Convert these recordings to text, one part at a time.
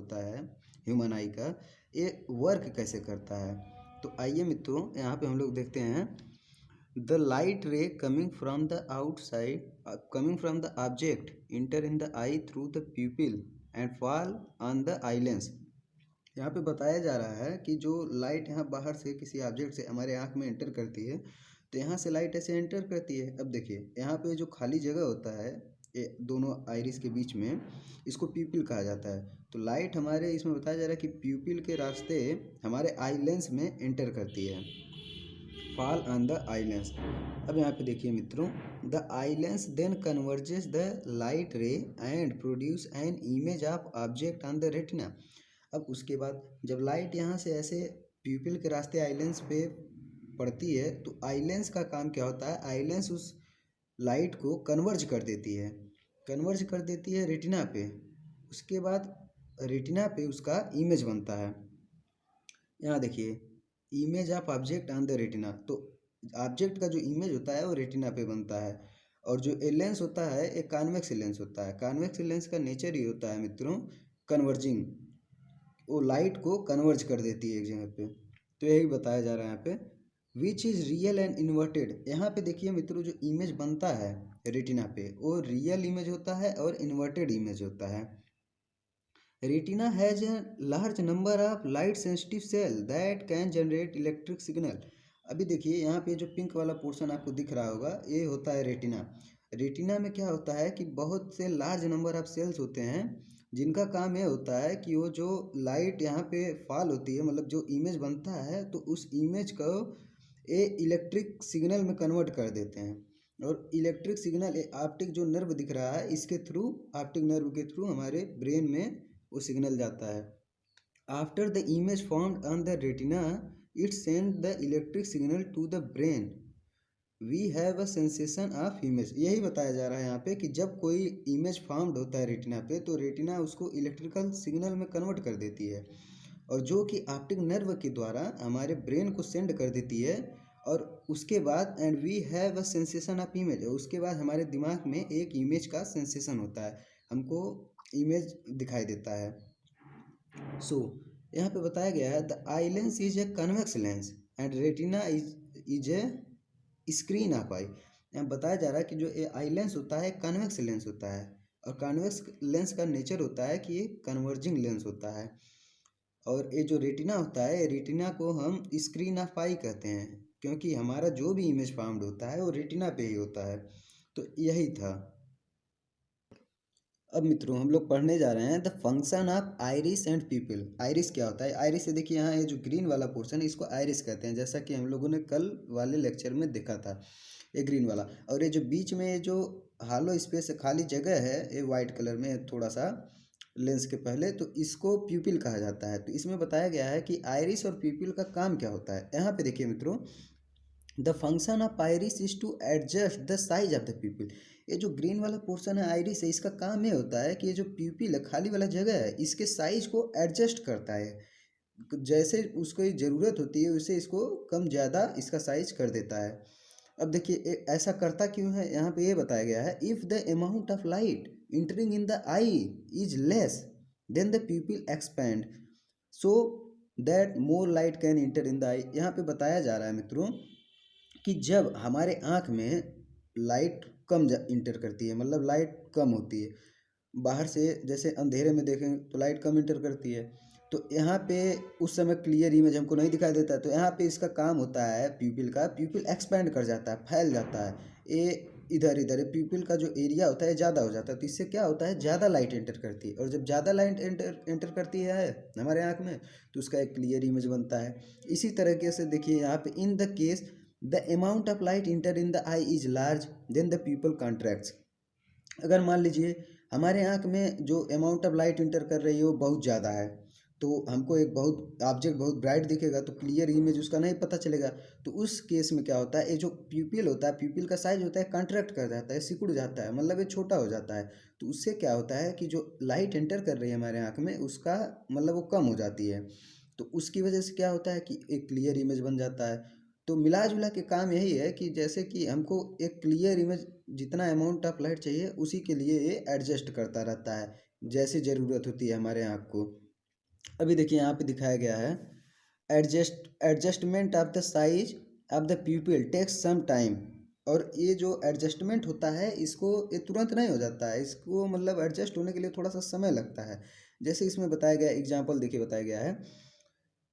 होता है ह्यूमन आई का, ये वर्क कैसे करता है। तो आइए मित्रों यहाँ पे हम लोग देखते हैं। The light ray coming from the outside coming from the object inter in the I through the प्यूपिल and fall on the eye lens. यहाँ पे बताया जा रहा है कि जो लाइट यहाँ बाहर से किसी ऑब्जेक्ट से हमारे आँख में एंटर करती है, तो यहाँ से लाइट ऐसे एंटर करती है। अब देखिए यहाँ पे जो खाली जगह होता है ये दोनों आइरिस के बीच में, इसको प्यूपिल कहा जाता है। तो लाइट हमारे इसमें बताया जा रहा है कि प्यूपिल के रास्ते हमारे आई लेंस में एंटर करती है, fall on the eye lens. अब यहाँ पे देखिए मित्रों, the eye lens then converges the light ray and produce an image of object on the retina. अब उसके बाद जब लाइट यहाँ से ऐसे प्यूपिल के रास्ते आई लेंस पे पड़ती है, तो आई लेंस का काम क्या होता है, आई लेंस उस लाइट को कन्वर्ज कर देती है, कन्वर्ज कर देती है रेटिना पे। उसके बाद रेटिना पे उसका इमेज बनता है। यहाँ देखिए, image of object on the retina. तो ऑब्जेक्ट का जो इमेज होता है वो रेटिना पे बनता है। और जो ए लेंस होता है एक कॉन्वेक्स लेंस होता है। कॉन्वेक्स लेंस का नेचर ही होता है मित्रों कन्वर्जिंग, वो लाइट को कन्वर्ज कर देती है एक जगह पे। तो यही बताया जा रहा है यहाँ पे, which is real and inverted. यहाँ पे देखिए मित्रों, जो इमेज बनता है रेटिना पे वो रियल इमेज होता है और इन्वर्टेड इमेज होता है। Retina has a large number of light sensitive cell that can generate electric signal. अभी देखिए यहाँ पे जो पिंक वाला पोर्शन आपको दिख रहा होगा ये होता है रेटिना। रेटिना में क्या होता है कि बहुत से लार्ज नंबर ऑफ सेल्स होते हैं जिनका काम ये होता है कि वो जो लाइट यहाँ पे फॉल होती है, मतलब जो इमेज बनता है, तो उस इमेज को ये इलेक्ट्रिक सिग्नल में कन्वर्ट कर देते हैं। और इलेक्ट्रिक सिग्नल ऑप्टिक जो नर्व दिख रहा है इसके थ्रू, ऑप्टिक नर्व के थ्रू हमारे ब्रेन में वो सिग्नल जाता है। After the image formed on the retina it send the electric signal to the brain, we have a sensation of image. यही बताया जा रहा है यहाँ पे कि जब कोई इमेज फॉर्म्ड होता है रेटिना पे, तो रेटिना उसको इलेक्ट्रिकल सिग्नल में कन्वर्ट कर देती है, और जो कि ऑप्टिक नर्व के द्वारा हमारे ब्रेन को सेंड कर देती है। और उसके बाद and we have a sensation of image, उसके बाद हमारे दिमाग में एक इमेज का सेंसेशन होता है, हमको इमेज दिखाई देता है। सो यहाँ पे बताया गया है the eye lens is a convex lens and retina is a screen of eye. यहाँ बताया जा रहा है कि जो ये आई लेंस होता है कन्वेक्स लेंस होता है, और कन्वेक्स लेंस का नेचर होता है कि ये कन्वर्जिंग लेंस होता है। और ये जो रेटिना होता है, रेटिना को हम स्क्रीन ऑफ आई कहते हैं, क्योंकि हमारा जो भी इमेज फॉर्म्ड होता है वो रेटिना पे ही होता है। तो यही था। अब मित्रों हम लोग पढ़ने जा रहे हैं the function of iris and people. Iris क्या होता है, आइरिस से देखिए यहाँ ये जो ग्रीन वाला पोर्शन है इसको आइरिस कहते हैं, जैसा कि हम लोगों ने कल वाले लेक्चर में देखा था, ये ग्रीन वाला। और ये जो बीच में ये जो हालो स्पेस खाली जगह है ये वाइट कलर में थोड़ा सा लेंस के पहले, तो इसको प्यूपिल कहा जाता है। तो इसमें बताया गया है कि आइरिस और प्यूपिल का काम क्या होता है। यहाँ पे देखिए मित्रों, the function of iris is to adjust the size of the pupil. ये जो ग्रीन वाला पोर्शन है आइरिस है, इसका काम ये होता है कि ये जो प्यूपिल है खाली वाला जगह है इसके साइज को एडजस्ट करता है, जैसे उसको ज़रूरत होती है वैसे इसको कम ज़्यादा इसका साइज कर देता है। अब देखिए ऐसा करता क्यों है, यहाँ पे ये बताया गया है, if the amount of light entering in the eye is less than the pupil expand so that more light can enter in the eye. यहाँ पे बताया जा रहा है मित्रों कि जब हमारे आँख में लाइट कम इंटर करती है, मतलब लाइट कम होती है बाहर से, जैसे अंधेरे में देखें तो लाइट कम इंटर करती है, तो यहाँ पे उस समय क्लियर इमेज हमको नहीं दिखाई देता है। तो यहाँ पे इसका काम होता है प्यूपिल का, प्यूपिल एक्सपैंड कर जाता है, फैल जाता है, ये इधर इधर प्यूपिल का जो एरिया होता है ज़्यादा हो जाता है। तो इससे क्या होता है, ज़्यादा लाइट एंटर करती है, और जब ज़्यादा लाइट एंटर करती है हमारे आँख में तो उसका एक क्लियर इमेज बनता है। इसी तरीके से देखिए यहाँ पे in the case the amount of light enter in the eye is large then the pupil contracts. अगर मान लीजिए हमारे आँख में जो अमाउंट ऑफ लाइट इंटर कर रही है वो बहुत ज़्यादा है, तो हमको एक बहुत ऑब्जेक्ट बहुत ब्राइट दिखेगा, तो क्लियर इमेज उसका नहीं पता चलेगा। तो उस केस में क्या होता है, ये जो प्यूपिल होता है, प्यूपिल का साइज होता है कॉन्ट्रैक्ट कर जाता है, सिकुड़ जाता है, मतलब ये छोटा हो जाता है। तो उससे क्या होता है कि जो लाइट एंटर कर रही है हमारे आँख में उसका मतलब वो कम हो जाती है। तो उसकी वजह से क्या होता है कि एक क्लियर इमेज बन जाता है। तो मिला जुला के काम यही है कि जैसे कि हमको एक क्लियर इमेज जितना अमाउंट ऑफ लाइट चाहिए उसी के लिए ये एडजस्ट करता रहता है, जैसी ज़रूरत होती है हमारे आँख को। अभी देखिए यहाँ पे दिखाया गया है, adjustment of the size of the pupil takes some time. और ये जो एडजस्टमेंट होता है इसको, ये तुरंत नहीं हो जाता है, इसको मतलब एडजस्ट होने के लिए थोड़ा सा समय लगता है। जैसे इसमें बताया गया एग्जाम्पल देखिए, बताया गया है,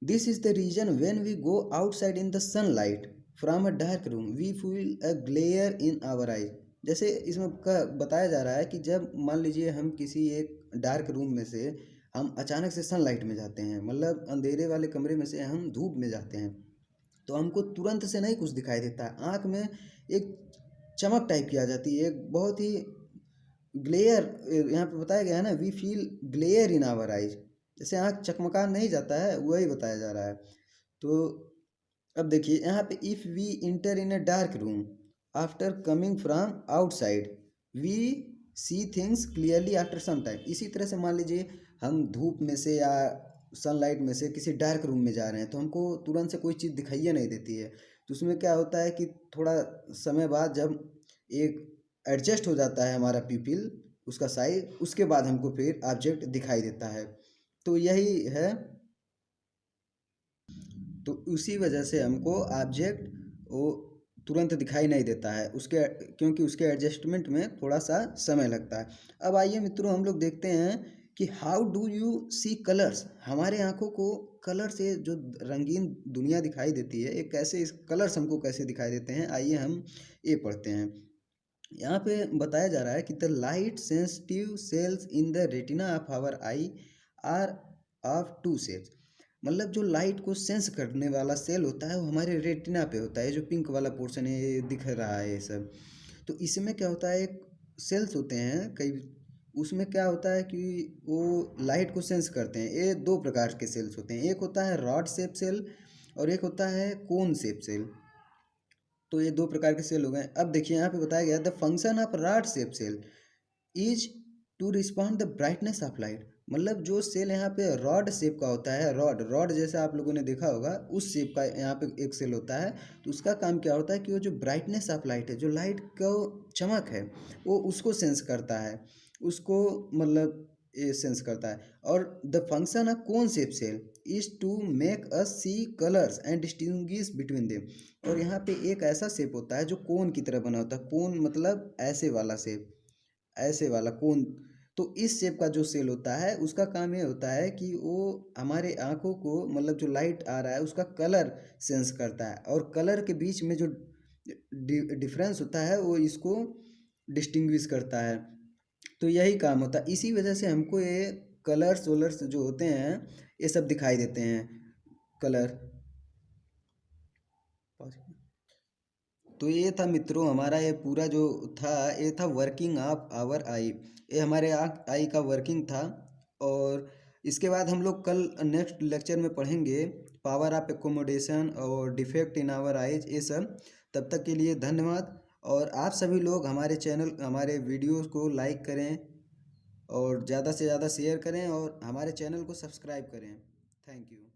this is the reason when we go outside in the sunlight from a dark room we feel a glare in our eyes. जैसे इसमें बताया जा रहा है कि जब मान लीजिए हम किसी एक डार्क रूम में से हम अचानक से सनलाइट में जाते हैं, मतलब अंधेरे वाले कमरे में से हम धूप में जाते हैं, तो हमको तुरंत से नहीं कुछ दिखाई देता है, आँख में एक चमक टाइप की आ जाती है, एक बहुत ही ग्लेयर, यहाँ पे बताया गया है ना, we feel glare in our eyes, जैसे आँख चकमका नहीं जाता है, वही बताया जा रहा है। तो अब देखिए यहाँ पे, if we enter in a dark room after coming from outside we see things clearly after some time. इसी तरह से मान लीजिए हम धूप में से या सनलाइट में से किसी डार्क रूम में जा रहे हैं, तो हमको तुरंत से कोई चीज़ दिखाइए नहीं देती है। तो उसमें क्या होता है कि थोड़ा समय बाद जब एक एडजस्ट हो जाता है हमारा पीपल, उसका साइज, उसके बाद हमको फिर ऑब्जेक्ट दिखाई देता है। तो यही है, तो उसी वजह से हमको ऑब्जेक्ट वो तुरंत दिखाई नहीं देता है उसके, क्योंकि उसके एडजस्टमेंट में थोड़ा सा समय लगता है। अब आइए मित्रों, हम लोग देखते हैं कि how do you see colours. हमारे आँखों को कलर से जो रंगीन दुनिया दिखाई देती है, एक कैसे इस कलर्स हमको कैसे दिखाई देते हैं, आइए हम ये पढ़ते हैं। यहाँ पे बताया जा रहा है कि the light sensitive cells in the retina of our eye are of two shapes. मतलब जो लाइट को सेंस करने वाला सेल होता है वो हमारे रेटिना पे होता है, जो पिंक वाला पोर्शन है ये दिख रहा है ये सब। तो इसमें क्या होता है, एक सेल्स होते हैं कई, उसमें क्या होता है कि वो लाइट को सेंस करते हैं। ये दो प्रकार के सेल्स होते हैं, एक होता है रॉड शेप सेल और एक होता है कोन शेप सेल। तो ये दो प्रकार के सेल हो गए। अब देखिए यहाँ पे बताया गया, the function of rod shape cell is to respond the brightness of light. मतलब जो सेल यहाँ पे रॉड शेप का होता है, रॉड रॉड जैसे आप लोगों ने देखा होगा, उस शेप का यहाँ पे एक सेल होता है। तो उसका काम क्या होता है कि वो जो ब्राइटनेस ऑफ लाइट है, जो लाइट का चमक है, वो उसको सेंस करता है, उसको मतलब ये सेंस करता है। और the function of cone shape cell is to make us see colours and distinguish between them. और यहाँ पे एक ऐसा शेप होता है जो कोन की तरह बना होता है, कोन मतलब ऐसे वाला शेप, ऐसे वाला कोन। तो इस शेप का जो सेल होता है उसका काम ये होता है कि वो हमारे आँखों को, मतलब जो लाइट आ रहा है उसका कलर सेंस करता है, और कलर के बीच में जो डिफरेंस होता है वो इसको डिस्टिंग्विश करता है। तो यही काम होता है, इसी वजह से हमको ये कलर्स वलर्स जो होते हैं ये सब दिखाई देते हैं, कलर। तो ये था मित्रों हमारा ये पूरा जो था, ये था वर्किंग ऑफ आवर आई। ये हमारे आँख आई का वर्किंग था। और इसके बाद हम लोग कल नेक्स्ट लेक्चर में पढ़ेंगे पावर ऑफ एकोमोडेशन और डिफेक्ट इन आवर आइज, ये सब। तब तक के लिए धन्यवाद। और आप सभी लोग हमारे चैनल, हमारे वीडियोस को लाइक करें और ज़्यादा से ज़्यादा शेयर करें और हमारे चैनल को सब्सक्राइब करें। Thank you.